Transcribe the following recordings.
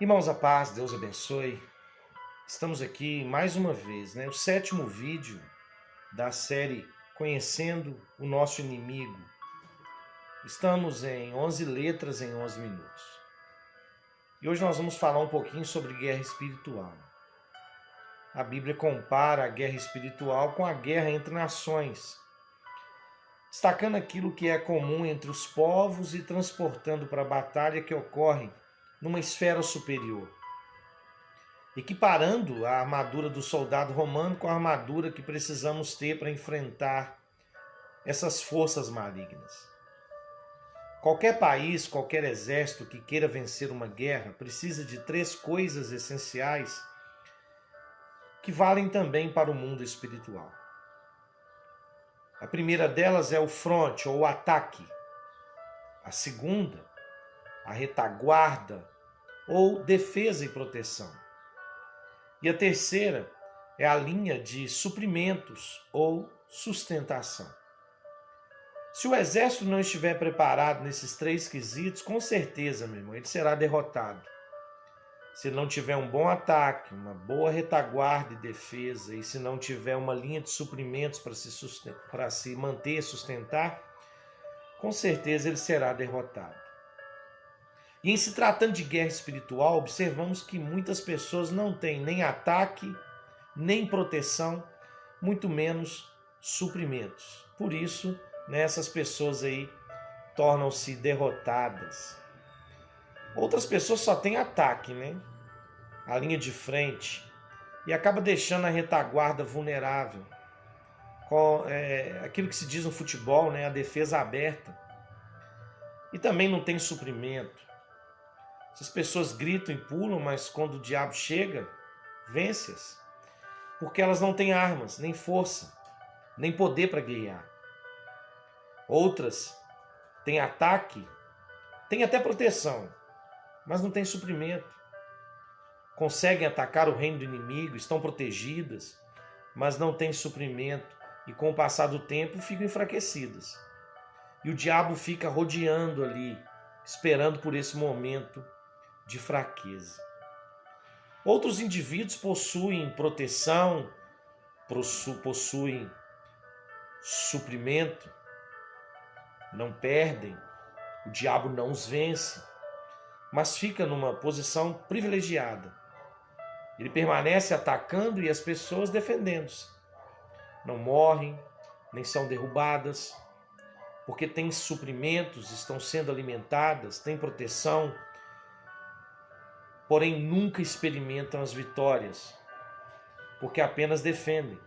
Irmãos, a paz, Deus abençoe. Estamos aqui mais uma vez, o sétimo vídeo da série Conhecendo o Nosso Inimigo. Estamos em 11 letras em 11 minutos. E hoje nós vamos falar um pouquinho sobre guerra espiritual. A Bíblia compara a guerra espiritual com a guerra entre nações, destacando aquilo que é comum entre os povos e transportando para a batalha que ocorre numa esfera superior, equiparando a armadura do soldado romano com a armadura que precisamos ter para enfrentar essas forças malignas. Qualquer país, qualquer exército que queira vencer uma guerra precisa de três coisas essenciais que valem também para o mundo espiritual. A primeira delas é o fronte ou o ataque. A segunda, a retaguarda ou defesa e proteção. E a terceira é a linha de suprimentos ou sustentação. Se o exército não estiver preparado nesses três quesitos, com certeza, meu irmão, ele será derrotado. Se não tiver um bom ataque, uma boa retaguarda e defesa, e se não tiver uma linha de suprimentos para se manter e sustentar, com certeza ele será derrotado. E em se tratando de guerra espiritual, observamos que muitas pessoas não têm nem ataque, nem proteção, muito menos suprimentos. Por isso, essas pessoas aí tornam-se derrotadas. Outras pessoas só têm ataque, a linha de frente, e acaba deixando a retaguarda vulnerável. Com aquilo que se diz no futebol, a defesa aberta. E também não tem suprimento. Essas pessoas gritam e pulam, mas quando o diabo chega, vence-as. Porque elas não têm armas, nem força, nem poder para guerrear. Outras têm ataque, têm até proteção, mas não têm suprimento. Conseguem atacar o reino do inimigo, estão protegidas, mas não têm suprimento e com o passar do tempo ficam enfraquecidas. E o diabo fica rodeando ali, esperando por esse momento de fraqueza. Outros indivíduos possuem proteção, possuem suprimento, não perdem, o diabo não os vence, mas fica numa posição privilegiada. Ele permanece atacando e as pessoas defendendo-se. Não morrem, nem são derrubadas, porque têm suprimentos, estão sendo alimentadas, têm proteção, porém nunca experimentam as vitórias, porque apenas defendem.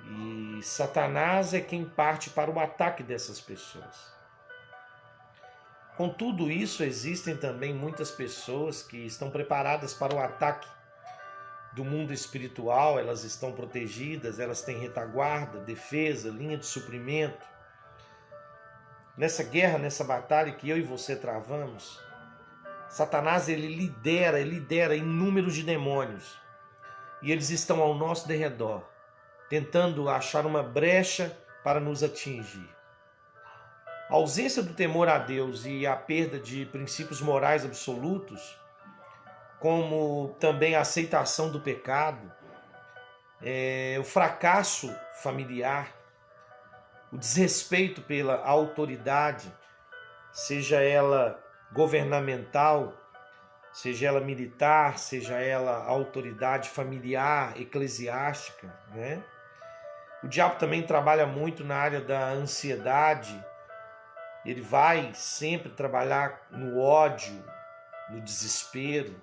E Satanás é quem parte para o ataque dessas pessoas. Com tudo isso, existem também muitas pessoas que estão preparadas para o ataque do mundo espiritual, elas estão protegidas, elas têm retaguarda, defesa, linha de suprimento. Nessa guerra, nessa batalha que eu e você travamos, Satanás ele lidera inúmeros de demônios e eles estão ao nosso derredor, tentando achar uma brecha para nos atingir. A ausência do temor a Deus e a perda de princípios morais absolutos, como também a aceitação do pecado, o fracasso familiar, o desrespeito pela autoridade, seja ela governamental, seja ela militar, seja ela autoridade familiar, eclesiástica, O diabo também trabalha muito na área da ansiedade. Ele vai sempre trabalhar no ódio, no desespero.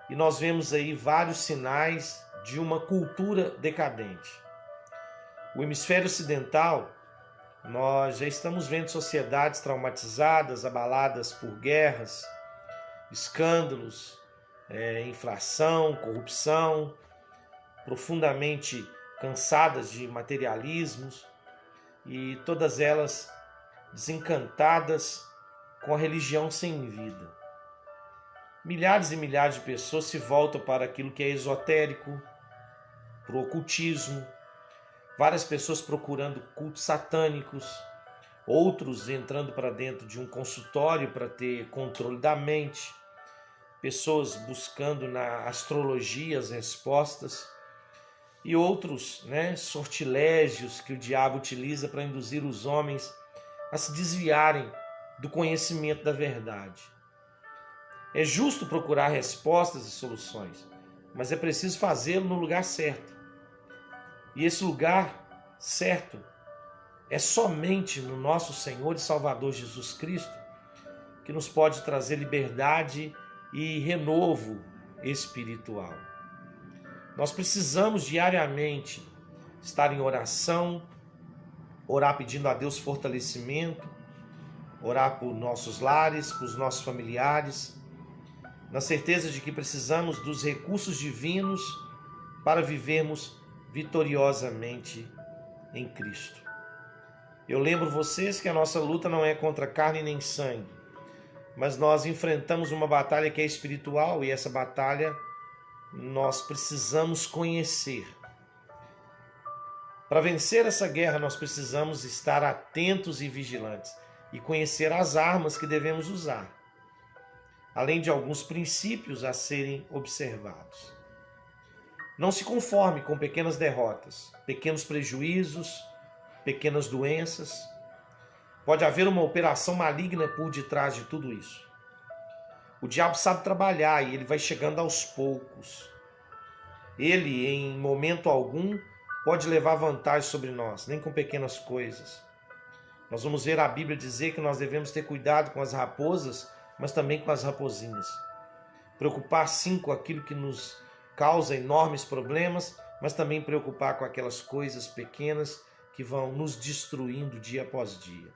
E nós vemos aí vários sinais de uma cultura decadente. O hemisfério ocidental, nós já estamos vendo sociedades traumatizadas, abaladas por guerras, escândalos, inflação, corrupção, profundamente cansadas de materialismos e todas elas desencantadas com a religião sem vida. Milhares e milhares de pessoas se voltam para aquilo que é esotérico, para o ocultismo, várias pessoas procurando cultos satânicos, outros entrando para dentro de um consultório para ter controle da mente, pessoas buscando na astrologia as respostas, e outros, sortilégios que o diabo utiliza para induzir os homens a se desviarem do conhecimento da verdade. É justo procurar respostas e soluções, mas é preciso fazê-lo no lugar certo. E esse lugar certo é somente no nosso Senhor e Salvador Jesus Cristo, que nos pode trazer liberdade e renovo espiritual. Nós precisamos diariamente estar em oração, orar pedindo a Deus fortalecimento, orar por nossos lares, por os nossos familiares, na certeza de que precisamos dos recursos divinos para vivermos vitoriosamente em Cristo. Eu lembro vocês que a nossa luta não é contra carne nem sangue, mas nós enfrentamos uma batalha que é espiritual, e essa batalha nós precisamos conhecer. Para vencer essa guerra, nós precisamos estar atentos e vigilantes e conhecer as armas que devemos usar, além de alguns princípios a serem observados. Não se conforme com pequenas derrotas, pequenos prejuízos, pequenas doenças. Pode haver uma operação maligna por detrás de tudo isso. O diabo sabe trabalhar e ele vai chegando aos poucos. Ele, em momento algum, pode levar vantagem sobre nós, nem com pequenas coisas. Nós vamos ver a Bíblia dizer que nós devemos ter cuidado com as raposas, mas também com as raposinhas. Preocupar sim com aquilo que nos causa enormes problemas, mas também preocupar com aquelas coisas pequenas que vão nos destruindo dia após dia.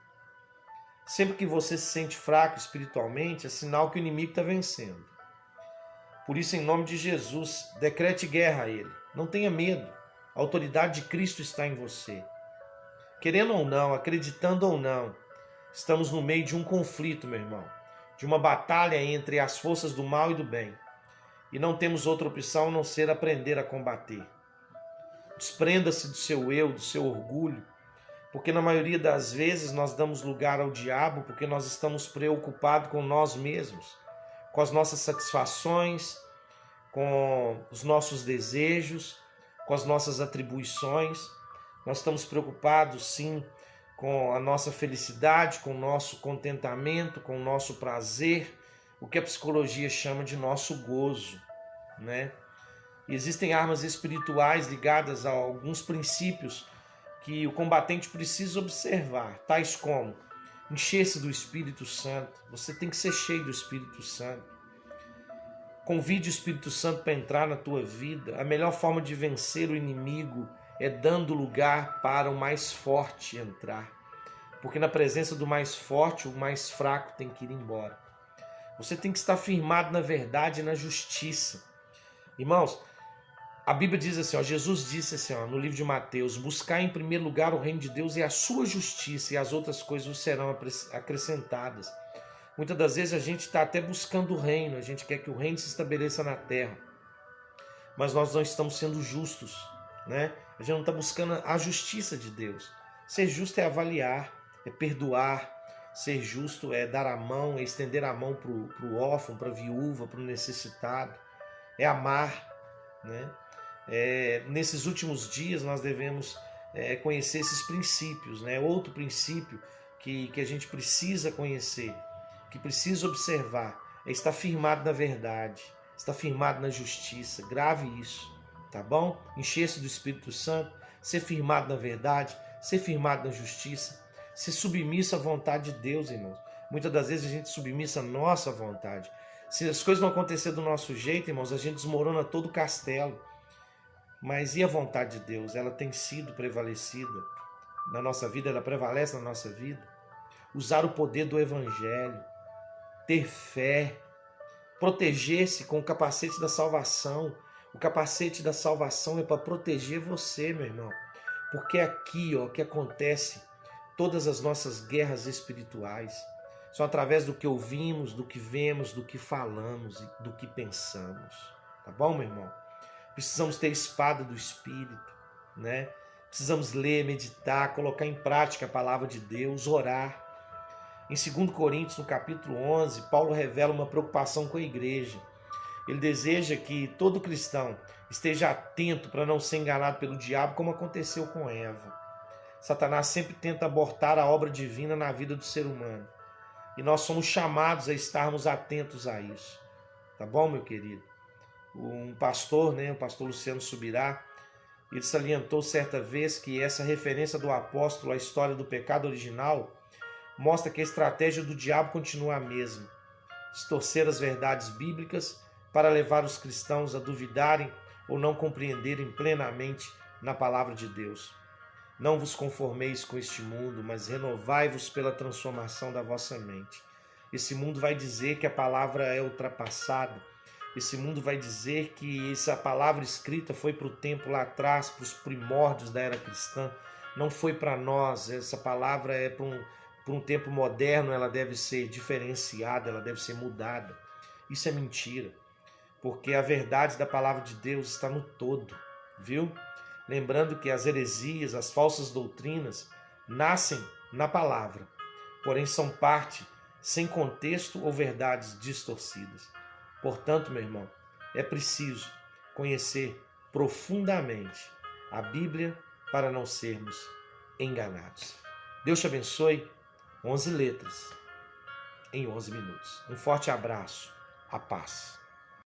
Sempre que você se sente fraco espiritualmente, é sinal que o inimigo está vencendo. Por isso, em nome de Jesus, decrete guerra a ele. Não tenha medo. A autoridade de Cristo está em você. Querendo ou não, acreditando ou não, estamos no meio de um conflito, meu irmão. De uma batalha entre as forças do mal e do bem. E não temos outra opção a não ser aprender a combater. Desprenda-se do seu eu, do seu orgulho, porque na maioria das vezes nós damos lugar ao diabo porque nós estamos preocupados com nós mesmos, com as nossas satisfações, com os nossos desejos, com as nossas atribuições. Nós estamos preocupados sim com a nossa felicidade, com o nosso contentamento, com o nosso prazer, o que a psicologia chama de nosso gozo, né? E existem armas espirituais ligadas a alguns princípios que o combatente precisa observar, tais como encher-se do Espírito Santo. Você tem que ser cheio do Espírito Santo. Convide o Espírito Santo para entrar na tua vida. A melhor forma de vencer o inimigo é dando lugar para o mais forte entrar. Porque na presença do mais forte, o mais fraco tem que ir embora. Você tem que estar firmado na verdade e na justiça. Irmãos, a Bíblia diz assim, Jesus disse assim, no livro de Mateus: buscar em primeiro lugar o reino de Deus e a sua justiça, e as outras coisas serão acrescentadas. Muitas das vezes a gente está até buscando o reino, a gente quer que o reino se estabeleça na terra, mas nós não estamos sendo justos, né? A gente não está buscando a justiça de Deus. Ser justo é avaliar, é perdoar. Ser justo é dar a mão, é estender a mão para o órfão, para a viúva, para o necessitado. É amar, né? Nesses últimos dias nós devemos conhecer esses princípios, né? Outro princípio que a gente precisa conhecer, que precisa observar, é estar firmado na verdade, estar firmado na justiça. Grave isso, tá bom? Encher-se do Espírito Santo, ser firmado na verdade, ser firmado na justiça, ser submisso à vontade de Deus, irmãos. Muitas das vezes a gente submissa à nossa vontade. Se as coisas não acontecerem do nosso jeito, irmãos, a gente desmorona todo o castelo. Mas e a vontade de Deus? Ela tem sido prevalecida na nossa vida, ela prevalece na nossa vida. Usar o poder do Evangelho, ter fé, proteger-se com o capacete da salvação. O capacete da salvação é para proteger você, meu irmão. Porque é aqui que acontece todas as nossas guerras espirituais. São através do que ouvimos, do que vemos, do que falamos e do que pensamos. Tá bom, meu irmão? Precisamos ter a espada do Espírito, né? Precisamos ler, meditar, colocar em prática a palavra de Deus, orar. Em 2 Coríntios, no capítulo 11, Paulo revela uma preocupação com a igreja. Ele deseja que todo cristão esteja atento para não ser enganado pelo diabo, como aconteceu com Eva. Satanás sempre tenta abortar a obra divina na vida do ser humano. E nós somos chamados a estarmos atentos a isso. Tá bom, meu querido? Um pastor, o pastor Luciano Subirá, ele salientou certa vez que essa referência do apóstolo à história do pecado original mostra que a estratégia do diabo continua a mesma: distorcer as verdades bíblicas para levar os cristãos a duvidarem ou não compreenderem plenamente na palavra de Deus. Não vos conformeis com este mundo, mas renovai-vos pela transformação da vossa mente. Esse mundo vai dizer que a palavra é ultrapassada. Esse mundo vai dizer que essa palavra escrita foi para o tempo lá atrás, para os primórdios da era cristã. Não foi para nós. Essa palavra é para um tempo moderno, ela deve ser diferenciada, ela deve ser mudada. Isso é mentira, porque a verdade da palavra de Deus está no todo, viu? Lembrando que as heresias, as falsas doutrinas, nascem na palavra, porém são parte, sem contexto ou verdades distorcidas. Portanto, meu irmão, é preciso conhecer profundamente a Bíblia para não sermos enganados. Deus te abençoe. 11 letras em 11 minutos. Um forte abraço. A paz.